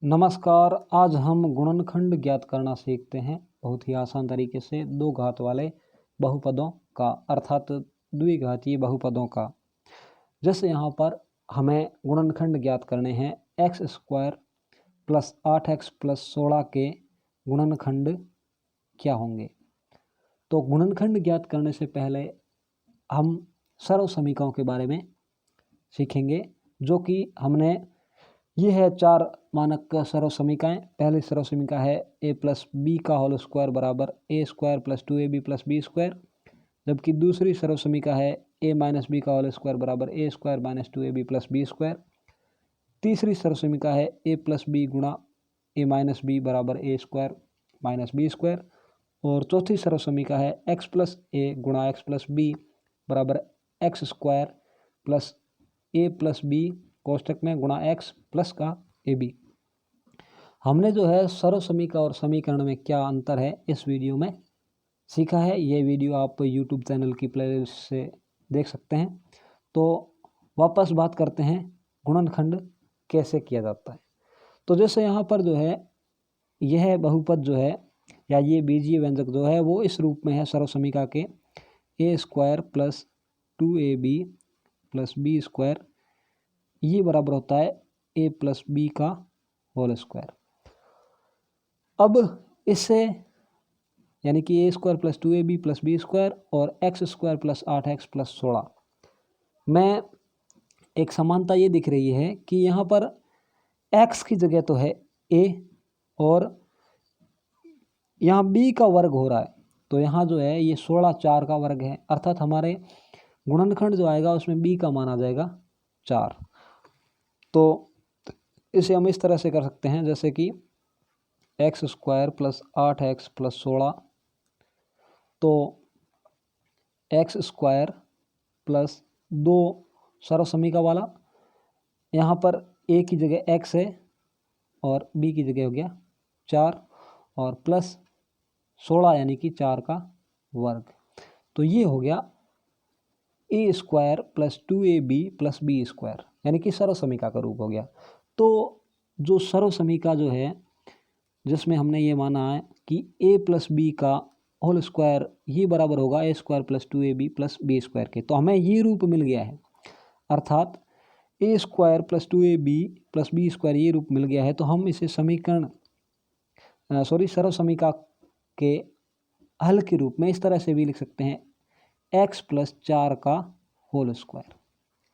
नमस्कार। आज हम गुणनखंड ज्ञात करना सीखते हैं बहुत ही आसान तरीके से दो घात वाले बहुपदों का अर्थात द्विघातीय बहुपदों का। जैसे यहाँ पर हमें गुणनखंड ज्ञात करने हैं x square plus 8x plus 16 के गुणनखंड क्या होंगे। तो गुणनखंड ज्ञात करने से पहले हम सर्व समीकरणों के बारे में सीखेंगे, जो कि हमने ये है 4 मानक सर्व समीकरण। पहली सर्व समीकरण है a प्लस बी का होल स्क्वायर बराबर A square plus 2ab plus B square, जबकि दूसरी सर्व समीकरण है a माइनस बी का होल स्क्वायर बराबर A square minus 2ab plus B square. तीसरी सर्व समीकरण है a प्लस बी गुणा ए माइनस बी बराबर A square minus B square. और चौथी सर्व समीकरण है x प्लस ए गुणा एक्स प्लस बी बराबर एक्स स्क्वायर प्लस ए प्लस बी कोष्टक में गुणा एक्स प्लस का ए बी। हमने जो है सर्व समीकरण और समीकरण में क्या अंतर है इस वीडियो में सीखा है। ये वीडियो आप यूट्यूब चैनल की प्लेलिस्ट से देख सकते हैं। तो वापस बात करते हैं गुणनखंड कैसे किया जाता है। तो जैसे यहाँ पर जो है यह बहुपद जो है या ये बीजीय व्यंजक जो है वो इस रूप में है सर्व समीकरण के A square plus 2ab plus B square, ये बराबर होता है a प्लस बी का होल स्क्वायर। अब इससे यानी कि a square plus 2ab plus B square और X square plus 8x plus 16 में एक समानता ये दिख रही है कि यहाँ पर x की जगह तो है a और यहाँ b का वर्ग हो रहा है। तो यहाँ जो है ये 16 4 का वर्ग है, अर्थात हमारे गुणनखंड जो आएगा उसमें b का मान आ जाएगा 4। तो इसे हम इस तरह से कर सकते हैं जैसे कि x square plus 8x plus 16, तो एक्स स्क्वायर प्लस 2 सर्व समीकरण वाला, यहाँ पर a की जगह x है और b की जगह हो गया 4 और प्लस 16 यानी कि 4 का वर्ग। तो ये हो गया a square plus 2ab plus B square यानी कि सर्व समीकरण का रूप हो गया। तो जो सर्व समीकरण जो है जिसमें हमने ये माना है कि a प्लस बी का होल स्क्वायर ये बराबर होगा a square plus 2ab plus B square के, तो हमें ये रूप मिल गया है, अर्थात a square plus 2ab plus B square ये रूप मिल गया है। तो हम इसे सर्व समीकरण के हल के रूप में इस तरह से भी लिख सकते हैं x प्लस 4 का होल स्क्वायर,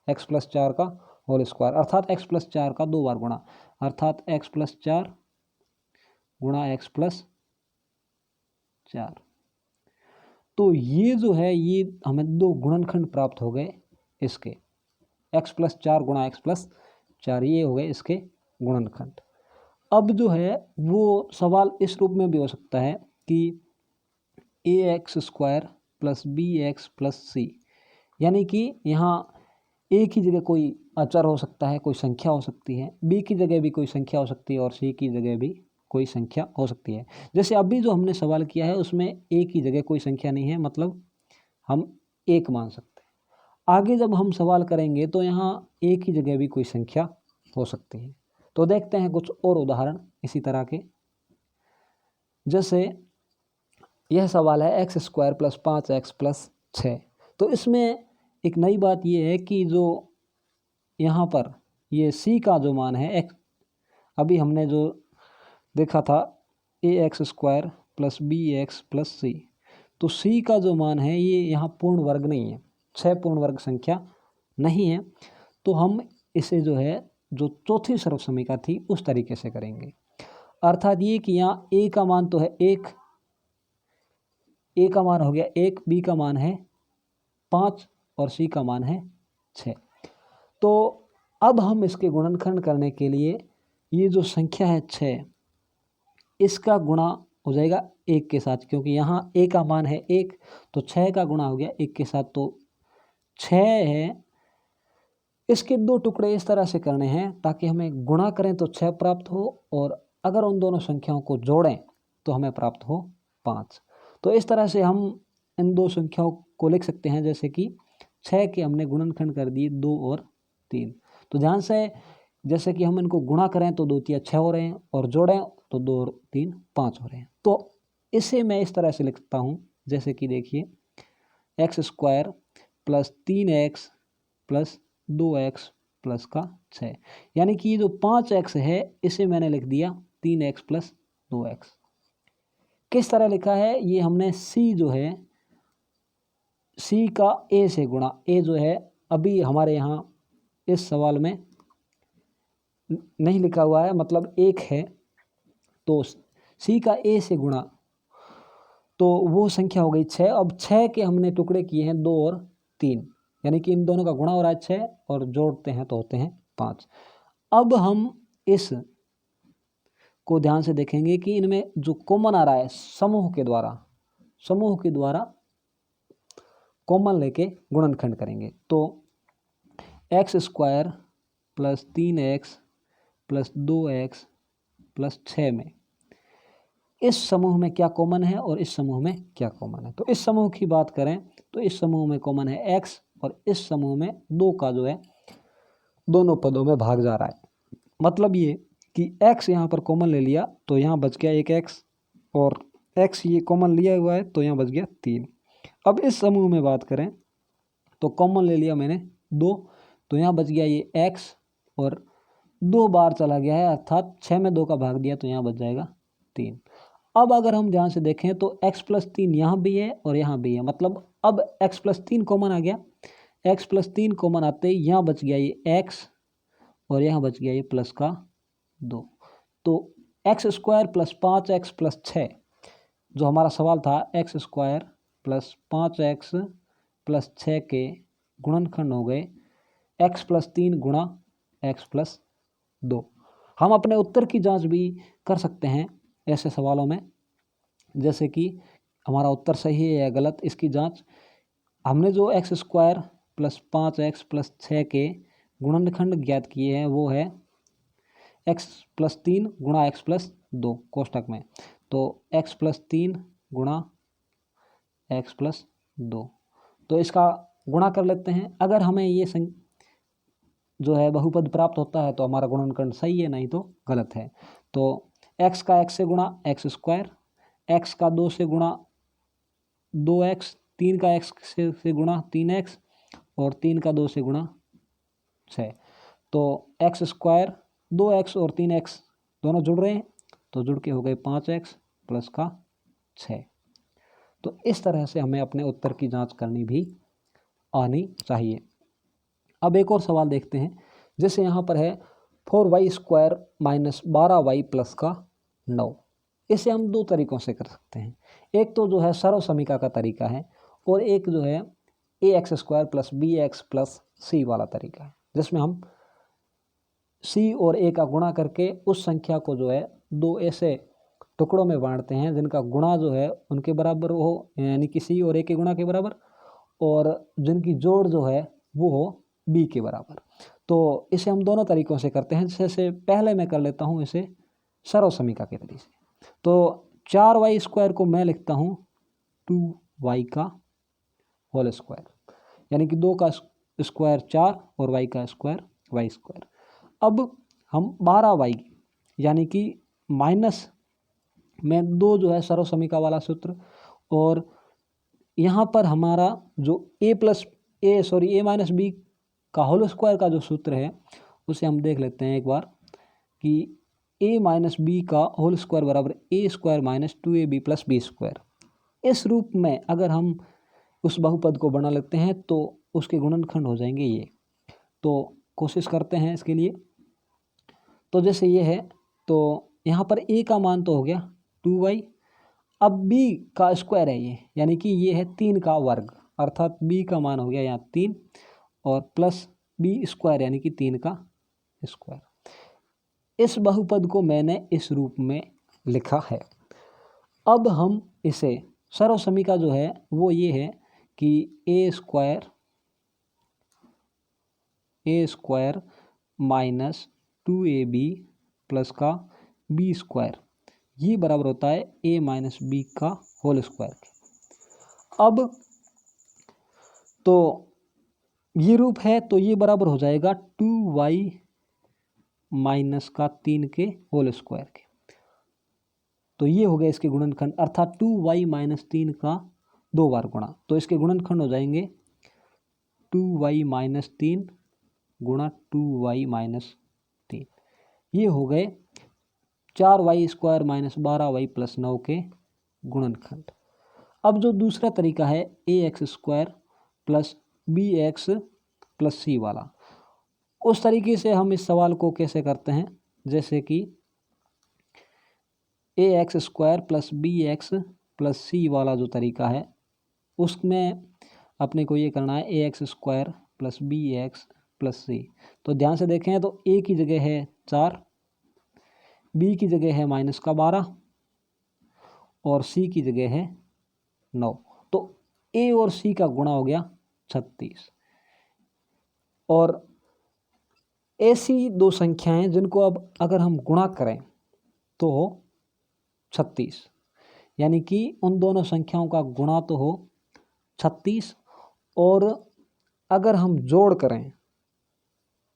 x प्लस 4 का होल स्क्वायर अर्थात x प्लस 4 का 2 बार गुणा, अर्थात x प्लस 4 गुणा x प्लस 4। तो ये जो है ये हमें दो गुणनखंड प्राप्त हो गए इसके, x प्लस 4 गुणा x प्लस 4, ये हो गए इसके गुणनखंड। अब जो है वो सवाल इस रूप में भी हो सकता है कि ax square plus bx plus c, यानी कि यहाँ a की जगह कोई अचर हो सकता है, कोई संख्या हो सकती है, b की जगह भी कोई संख्या हो सकती है और c की जगह भी कोई संख्या हो सकती है। जैसे अभी जो हमने सवाल किया है उसमें a की जगह कोई संख्या नहीं है, मतलब हम 1 मान सकते हैं। आगे जब हम सवाल करेंगे तो यहाँ a की जगह भी कोई संख्या हो सकती है। तो देखते हैं कुछ और उदाहरण इसी तरह के। जैसे यह सवाल है x square plus 5x plus 6। तो इसमें एक नई बात यह है कि जो यहाँ पर ये c का जो मान है x, अभी हमने जो देखा था ax square plus bx plus c, तो c का जो मान है ये यहाँ पूर्ण वर्ग नहीं है, 6 पूर्ण वर्ग संख्या नहीं है। तो हम इसे जो है जो चौथी सर्व समीकरण थी उस तरीके से करेंगे, अर्थात ये कि यहाँ a का मान तो है 1, a का मान हो गया 1, b का मान है 5 और c का मान है 6। तो अब हम इसके गुणनखंड करने के लिए ये जो संख्या है 6, इसका गुणा हो जाएगा 1 के साथ, क्योंकि यहाँ a का मान है 1 तो 6 का गुणा हो गया 1 के साथ, तो 6 है। इसके 2 टुकड़े इस तरह से करने हैं ताकि हमें गुणा करें तो 6 प्राप्त हो और अगर उन दोनों संख्याओं को जोड़ें तो हमें प्राप्त हो 5। तो इस तरह से हम इन दो संख्याओं को लिख सकते हैं, जैसे कि 6 के हमने गुणनखंड कर दिए 2 और 3। तो ध्यान से जैसे कि हम इनको गुणा करें तो 2 तिया 6 हो रहे हैं और जोड़ें तो 2 और 3 5 हो रहे हैं। तो इसे मैं इस तरह से लिखता हूँ, जैसे कि देखिए x square plus 3x plus 2x plus का 6, यानी कि ये जो 5x है इसे मैंने लिख दिया 3x प्लस 2x। किस तरह लिखा है, ये हमने c जो है c का a से गुणा, a जो है अभी हमारे यहाँ इस सवाल में नहीं लिखा हुआ है, मतलब 1 है, तो c का a से गुणा तो वो संख्या हो गई 6। अब 6 के हमने टुकड़े किए हैं 2 और 3, यानी कि इन दोनों का गुणा हो रहा है 6 और जोड़ते हैं तो होते हैं 5। अब हम इस को ध्यान से देखेंगे कि इनमें जो कॉमन आ रहा है समूह के द्वारा कॉमन लेके गुणनखंड करेंगे। तो x square plus 3x plus 2x plus 6 में इस समूह में क्या कॉमन है और इस समूह में क्या कॉमन है। तो इस समूह की बात करें तो इस समूह में कॉमन है x और इस समूह में 2 का जो है दोनों पदों में भाग जा रहा है। मतलब ये कि x यहाँ पर कॉमन ले लिया तो यहाँ बच गया एक x, और x ये कॉमन लिया हुआ है तो यहाँ बच गया 3। अब इस समूह में बात करें तो कॉमन ले लिया मैंने 2, तो यहाँ बच गया ये x और 2 बार चला गया है, अर्थात 6 में 2 का भाग दिया तो यहाँ बच जाएगा 3। अब अगर हम ध्यान से देखें तो x प्लस 3 यहाँ भी है और यहाँ भी है, मतलब अब x प्लस 3 कॉमन आ गया। x प्लस 3 कॉमन आते ही यहाँ बच गया ये x और यहाँ बच गया ये प्लस का 2। तो x square plus 5x plus 6, जो हमारा सवाल था x square plus 5x plus 6 के गुणनखंड हो गए x प्लस 3 गुणा x प्लस 2। हम अपने उत्तर की जांच भी कर सकते हैं ऐसे सवालों में, जैसे कि हमारा उत्तर सही है या गलत, इसकी जांच हमने जो x square plus 5x plus 6 के गुणनखंड ज्ञात किए हैं वो है x प्लस 3 गुणा x प्लस 2 कोष्टक में। तो x प्लस 3 गुणा x प्लस 2, तो इसका गुणा कर लेते हैं। अगर हमें ये जो है बहुपद प्राप्त होता है तो हमारा गुणनखंड सही है, नहीं तो गलत है। तो x का x से गुणा एक्स स्क्वायर, x का 2 से गुणा 2x, 3 का x से गुणा 3x और 3 का 2 से गुणा 6। तो एक्स स्क्वायर 2x और 3x दोनों जुड़ रहे हैं तो जुड़ के हो गए 5x प्लस का 6। तो इस तरह से हमें अपने उत्तर की जांच करनी भी आनी चाहिए। अब एक और सवाल देखते हैं, जैसे यहाँ पर है 4y square minus 12y plus का 9। इसे हम 2 तरीक़ों से कर सकते हैं। एक तो जो है सर्व समीका का तरीका है और एक जो है ax square plus bx plus c वाला तरीका है, जिसमें हम c और a का गुणा करके उस संख्या को जो है 2 ऐसे टुकड़ों में बांटते हैं जिनका गुणा जो है उनके बराबर हो, यानी कि c और a के गुणा के बराबर, और जिनकी जोड़ जो है वो हो b के बराबर। तो इसे हम दोनों तरीक़ों से करते हैं। जैसे पहले मैं कर लेता हूँ इसे सर्व समीका के तरीके से। तो 4y स्क्वायर को मैं लिखता हूँ 2y का होल स्क्वायर, यानी कि 2 का स्क्वायर 4 और y का स्क्वायर y स्क्वायर। अब हम 12y यानी कि माइनस में 2 जो है सर्व समीका वाला सूत्र, और यहाँ पर हमारा जो a माइनस b का होल स्क्वायर का जो सूत्र है उसे हम देख लेते हैं एक बार कि a माइनस बी का होल स्क्वायर बराबर a square minus 2ab plus B square. इस रूप में अगर हम उस बहुपद को बना लेते हैं तो उसके गुणनखंड हो जाएंगे ये। तो कोशिश करते हैं इसके लिए। तो जैसे ये है तो यहाँ पर a का मान तो हो गया 2y, अब b का स्क्वायर है ये, यानी कि ये है 3 का वर्ग, अर्थात b का मान हो गया यहाँ 3 और प्लस b स्क्वायर यानी कि 3 का स्क्वायर। इस बहुपद को मैंने इस रूप में लिखा है। अब हम इसे सर्व समीका जो है वो ये है कि a square minus 2ab plus का b स्क्वायर, ये बराबर होता है a माइनस b का होल स्क्वायर के। अब तो ये रूप है तो ये बराबर हो जाएगा 2y माइनस का 3 के होल स्क्वायर के। तो ये हो गया इसके गुणनखंड, अर्थात 2y माइनस 3 का 2 बार गुणा। तो इसके गुणनखंड हो जाएंगे 2y माइनस 3 गुणा 2y माइनस 3। ये हो गए 4y square minus 12y plus 9 के गुणनखंड। अब जो दूसरा तरीका है ax square plus bx plus c वाला, उस तरीके से हम इस सवाल को कैसे करते हैं, जैसे कि ax square plus bx plus c वाला जो तरीका है उसमें अपने को ये करना है ax square plus bx plus c। तो ध्यान से देखें तो a की जगह है 4, b की जगह है माइनस का 12 और c की जगह है 9। तो a और c का गुणा हो गया 36। और ऐसी दो संख्याएं जिनको अब अगर हम गुणा करें तो हो 36, यानी कि उन दोनों संख्याओं का गुणा तो हो 36 और अगर हम जोड़ करें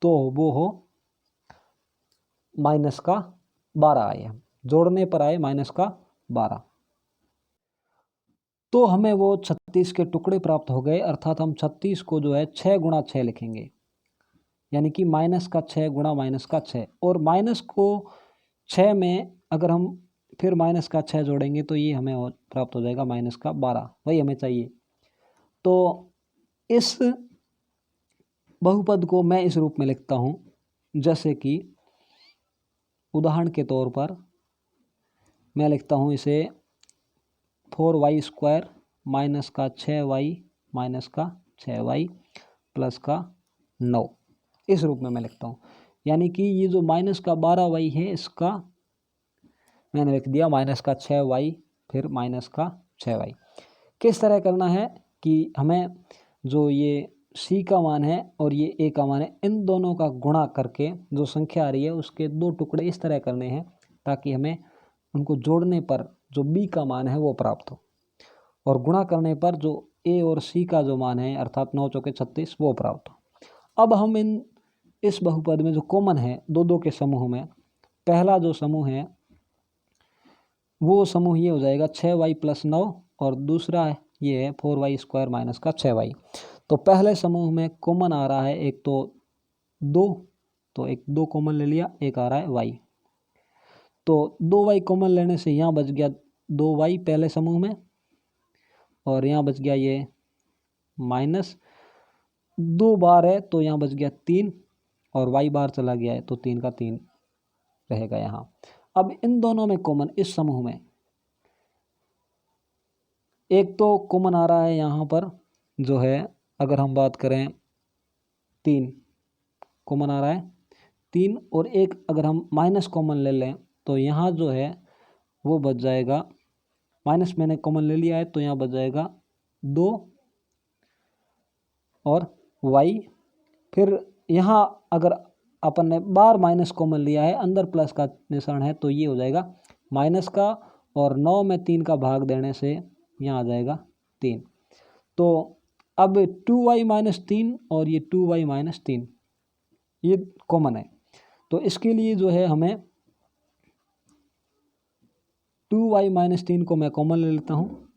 तो वो हो माइनस का 12 आए, हम जोड़ने पर आए माइनस का 12। तो हमें वो 36 के टुकड़े प्राप्त हो गए, अर्थात हम 36 को जो है 6 गुणा 6 लिखेंगे, यानी कि माइनस का 6 गुणा माइनस का 6। और माइनस को 6 में अगर हम फिर माइनस का 6 जोड़ेंगे तो ये हमें और प्राप्त हो जाएगा माइनस का 12, वही हमें चाहिए। तो इस बहुपद को मैं इस रूप में लिखता हूँ, जैसे कि उदाहरण के तौर पर मैं लिखता हूँ इसे 4y स्क्वायर माइनस का 6y माइनस का 6y प्लस का 9, इस रूप में मैं लिखता हूँ। यानी कि ये जो माइनस का 12y है इसका मैंने लिख दिया माइनस का 6y फिर माइनस का 6y। किस तरह करना है कि हमें जो ये c का मान है और ये a का मान है, इन दोनों का गुणा करके जो संख्या आ रही है उसके 2 टुकड़े इस तरह करने हैं ताकि हमें उनको जोड़ने पर जो b का मान है वो प्राप्त हो और गुणा करने पर जो a और c का जो मान है अर्थात 9 चौके 36 वो प्राप्त हो। अब हम इस बहुपद में जो कॉमन है दो के समूह में, पहला जो समूह है वो समूह ये हो जाएगा 6y प्लस 9 और दूसरा ये है 4y स्क्वायर माइनस का 6y। तो पहले समूह में कॉमन आ रहा है एक तो 2, तो एक 2 कॉमन ले लिया, एक आ रहा है y। तो 2y कॉमन लेने से यहाँ बच गया 2y पहले समूह में और यहाँ बच गया ये माइनस 2 बार है तो यहाँ बच गया 3 और y बार चला गया है तो 3 का 3 रहेगा यहाँ। अब इन दोनों में कॉमन इस समूह में एक तो कॉमन आ रहा है यहाँ पर जो है, अगर हम बात करें 3 कॉमन आ रहा है 3 और एक अगर हम माइनस कॉमन ले लें तो यहाँ जो है वो बच जाएगा, माइनस मैंने कॉमन ले लिया है तो यहाँ बच जाएगा 2 और y। फिर यहाँ अगर अपन ने बार माइनस कॉमन लिया है, अंदर प्लस का निशान है तो ये हो जाएगा माइनस का, और 9 में 3 का भाग देने से यहाँ आ जाएगा 3। तो अब 2y माइनस 3 और ये 2y माइनस 3 ये कॉमन है, तो इसके लिए जो है हमें 2y माइनस 3 को मैं कॉमन ले लेता हूँ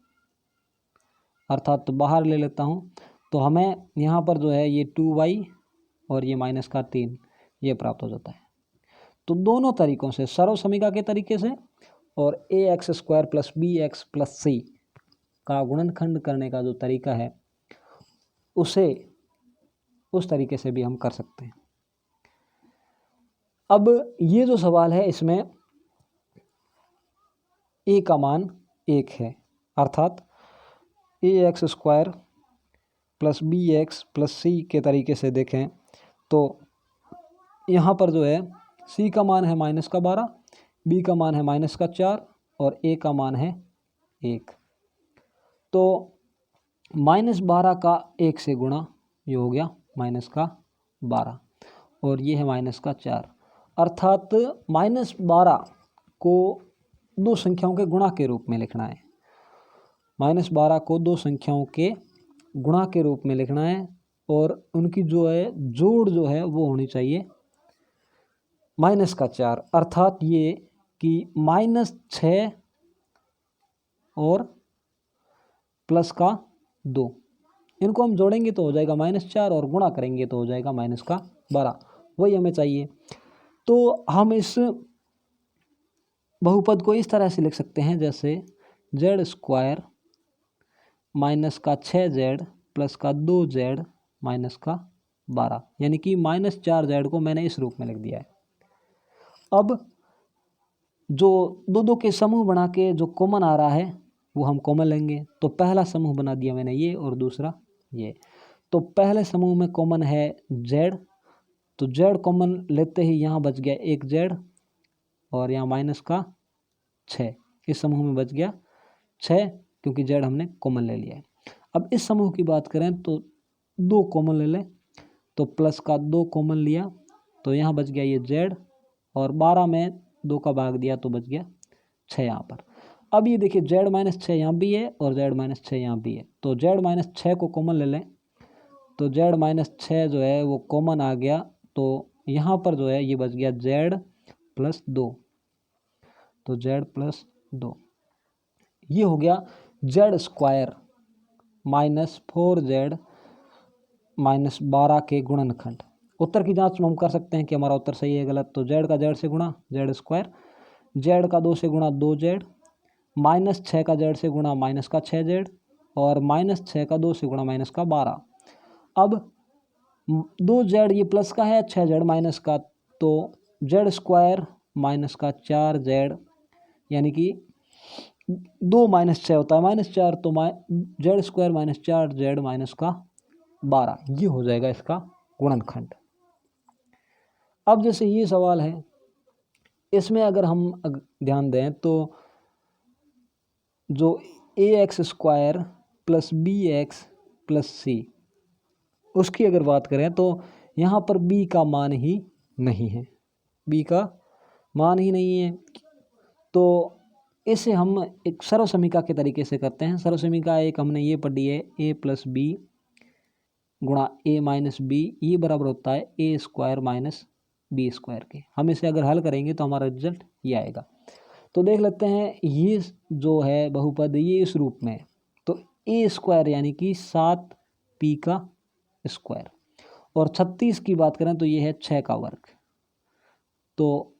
अर्थात तो बाहर ले लेता हूँ। तो हमें यहाँ पर जो है ये 2y और ये माइनस का 3 ये प्राप्त हो जाता है। तो दोनों तरीकों से, सर्व समीकरण के तरीके से और ax square plus bx plus c का गुणनखंड करने का जो तरीका है उसे उस तरीके से भी हम कर सकते हैं। अब ये जो सवाल है इसमें a का मान 1 है, अर्थात ax square plus bx plus c के तरीके से देखें तो यहाँ पर जो है c का मान है माइनस का 12, b का मान है माइनस का 4 और a का मान है 1। तो माइनस 12 का 1 से गुणा ये हो गया माइनस का 12 और ये है माइनस का 4, अर्थात माइनस 12 को 2 संख्याओं के गुणा के रूप में लिखना है। माइनस 12 को 2 संख्याओं के गुणा के रूप में लिखना है और उनकी जो है जोड़ जो है वो होनी चाहिए माइनस का 4, अर्थात ये कि -6 और प्लस का 2, इनको हम जोड़ेंगे तो हो जाएगा -4 और गुणा करेंगे तो हो जाएगा -12, वही हमें चाहिए। तो हम इस बहुपद को इस तरह से लिख सकते हैं जैसे z² माइनस का 6z प्लस का 2z माइनस का 12, यानी कि -4z को मैंने इस रूप में लिख दिया है। अब जो दो के समूह बना के जो कॉमन आ रहा है वो हम कॉमन लेंगे। तो पहला समूह बना दिया मैंने ये और दूसरा ये। तो पहले समूह में कॉमन है z, तो z कॉमन लेते ही यहाँ बच गया एक z और यहाँ माइनस का 6, इस समूह में बच गया 6 क्योंकि z हमने कॉमन ले लिया है। अब इस समूह की बात करें तो 2 कॉमन ले लें, तो प्लस का 2 कॉमन लिया तो यहाँ बच गया ये z और 12 में 2 का भाग दिया तो बच गया 6 यहाँ पर। अब ये देखिए z-6 यहाँ भी है और z-6 यहाँ भी है, तो z-6 को कॉमन ले लें तो z-6 जो है वो कॉमन आ गया, तो यहाँ पर जो है ये बच गया z प्लस 2, तो z प्लस 2 ये हो गया z² माइनस 4z माइनस 12 के गुणनखंड। उत्तर की जांच हम कर सकते हैं कि हमारा उत्तर सही है गलत। तो z का z से गुणा z², z का 2 से गुणा 2z, -6 का z से गुणा माइनस का 6z और -6 का 2 से गुणा माइनस का 12। अब 2z ये प्लस का है, 6z माइनस का, तो z² माइनस का 4z यानी कि 2 -6 होता है -4, तो z² माइनस 4z माइनस का 12 ये हो जाएगा इसका गुणनखंड। अब जैसे ये सवाल है, इसमें अगर हम ध्यान दें तो जो ax² plus bx plus c, उसकी अगर बात करें तो यहाँ पर b का मान ही नहीं है, b का मान ही नहीं है। तो इसे हम एक सर्वसमीका के तरीके से करते हैं। सर्वसमीका एक हमने ये पढ़ी है, a प्लस बी गुणा a माइनस बी, ये बराबर होता है a² माइनस b² के। हम इसे अगर हल करेंगे तो हमारा रिजल्ट ये आएगा। तो देख लेते हैं ये जो है बहुपद ये इस रूप में है, तो a² यानी कि 7p का स्क्वायर, और 36 की बात करें तो ये है 6 का वर्ग। तो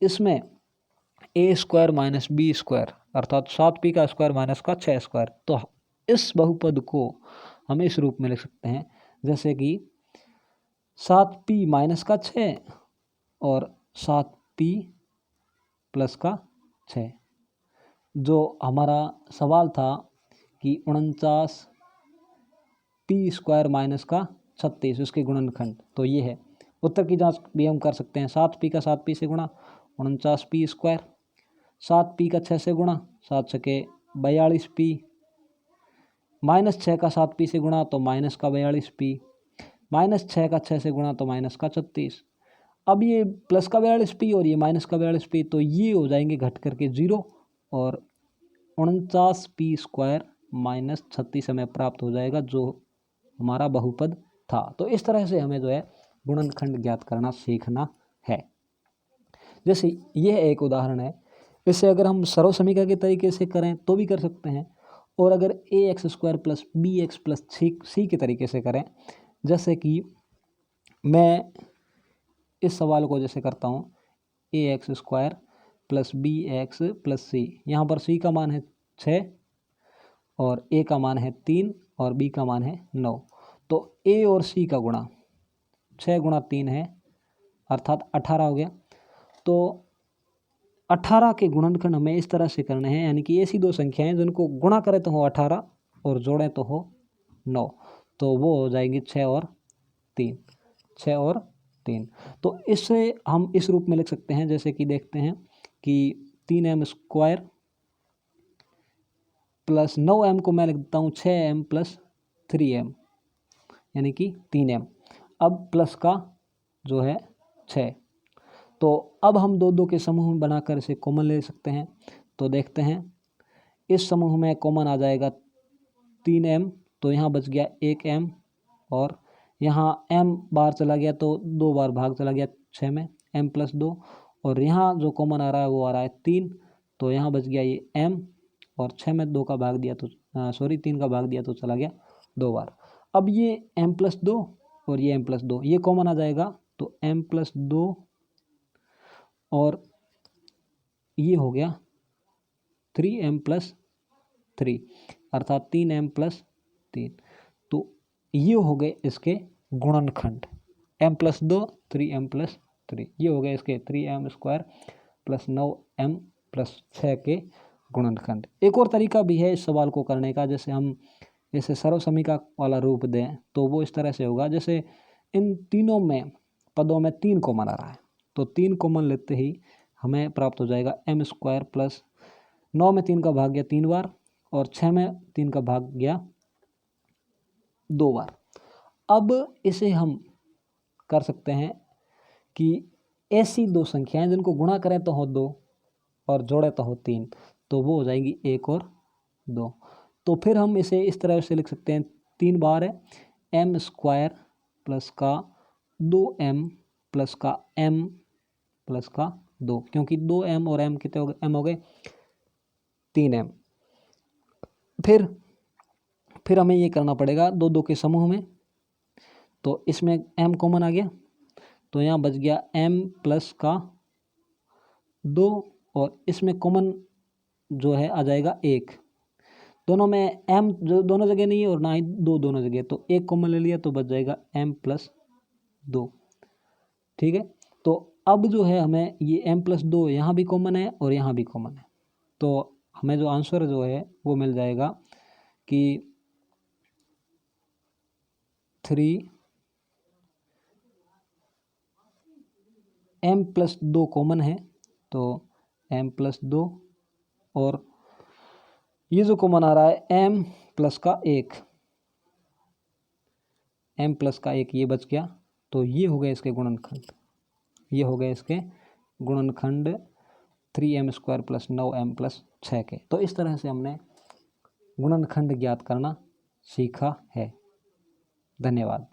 इसमें a² माइनस b² अर्थात 7p का स्क्वायर माइनस का 6²। तो इस बहुपद को हम इस रूप में लिख सकते हैं जैसे कि 7p माइनस का 6 और 7p प्लस का 6। जो हमारा सवाल था कि 49p² माइनस का 36 उसके गुणनखंड, तो ये है। उत्तर की जांच भी हम कर सकते हैं। 7p का 7p से गुणा 49p², 7p का 6 से गुणा 7 छके 42p, -6 का 7p से गुणा तो माइनस का 42p, -6 का 6 से गुणा तो माइनस का 36। अब ये प्लस का 42p और ये माइनस का 42p, तो ये हो जाएंगे घट करके 0 और 49p² माइनस 36 हमें प्राप्त हो जाएगा जो हमारा बहुपद था। तो इस तरह से हमें जो है गुणनखंड ज्ञात करना सीखना है। जैसे यह एक उदाहरण है, इसे अगर हम सर्वसमीका के तरीके से करें तो भी कर सकते हैं, और अगर ax² plus bx plus c के तरीके से करें, जैसे कि मैं इस सवाल को जैसे करता हूँ ax² plus bx plus c, यहाँ पर c का मान है 6 और a का मान है 3 और b का मान है 9। तो a और c का गुणा 6 गुणा 3 है अर्थात 18 हो गया। तो 18 के गुणनखंड हमें इस तरह से करने हैं, यानी कि ऐसी दो संख्याएं जिनको गुणा करें तो हो 18 और जोड़ें तो हो 9, तो वो हो जाएंगी 6 और 3, 6 और 3। तो इससे हम इस रूप में लिख सकते हैं जैसे कि देखते हैं कि 3m² प्लस 9m को मैं लिख देता हूँ 6m प्लस 3m यानी कि 3m। अब प्लस का जो है 6, तो अब हम दो के समूह बनाकर इसे कॉमन ले सकते हैं। तो देखते हैं इस समूह में कॉमन आ जाएगा 3m, तो यहाँ बच गया 1m और यहाँ m बार चला गया तो 2 बार भाग चला गया 6 में, m+2, और यहाँ जो कॉमन आ रहा है वो आ रहा है 3, तो यहाँ बच गया ये m, और 6 में 2 का भाग दिया तो 3 का भाग दिया तो चला गया 2 बार। अब ये m+2 और ये m+2 ये कॉमन आ जाएगा, तो m+2 और ये हो गया 3m+3 अर्थात 3m+3, तो ये हो गए इसके गुणनखंड m+2 3m+3, ये हो गए इसके 3m² + 9m + 6 के गुणनखंड। एक और तरीका भी है इस सवाल को करने का, जैसे हम इसे सर्वसमीका वाला रूप दें तो वो इस तरह से होगा, जैसे इन तीनों में पदों में 3 कॉमन आ रहा है, तो 3 कॉमन लेते ही हमें प्राप्त हो जाएगा m² + 9 में 3 का भाग गया 3 बार, और 6 में 3 का भाग गया 2 बार। अब इसे हम कर सकते हैं कि ऐसी दो संख्याएं जिनको गुणा करें तो हो 2 और जोड़े तो हो 3, तो वो हो जाएंगी 1 और 2। तो फिर हम इसे इस तरह से लिख सकते हैं, 3 बार है m² + का 2m + का m + का 2, क्योंकि 2m और m कितने हो गए, m हो गए 3m। फिर हमें ये करना पड़ेगा 2 2 के समूह में, तो इसमें m कॉमन आ गया, तो यहाँ बच गया m + का 2, और इसमें कॉमन जो है आ जाएगा 1, दोनों में m जो दोनों जगह नहीं है और ना ही 2 दोनों जगह, तो 1 कॉमन ले लिया तो बच जाएगा m + 2। ठीक है, तो अब जो है हमें ये m+2 यहाँ भी कॉमन है और यहाँ भी कॉमन है, तो हमें जो आंसर जो है वो मिल जाएगा कि 3m+2 कॉमन है, तो m+2 और ये जो कॉमन आ रहा है m + का 1, m + का 1 ये बच गया, तो ये हो गए इसके गुणनखंड, ये हो गए इसके गुणनखंड 3m² + 9m + 6 के। तो इस तरह से हमने गुणनखंड ज्ञात करना सीखा है। धन्यवाद।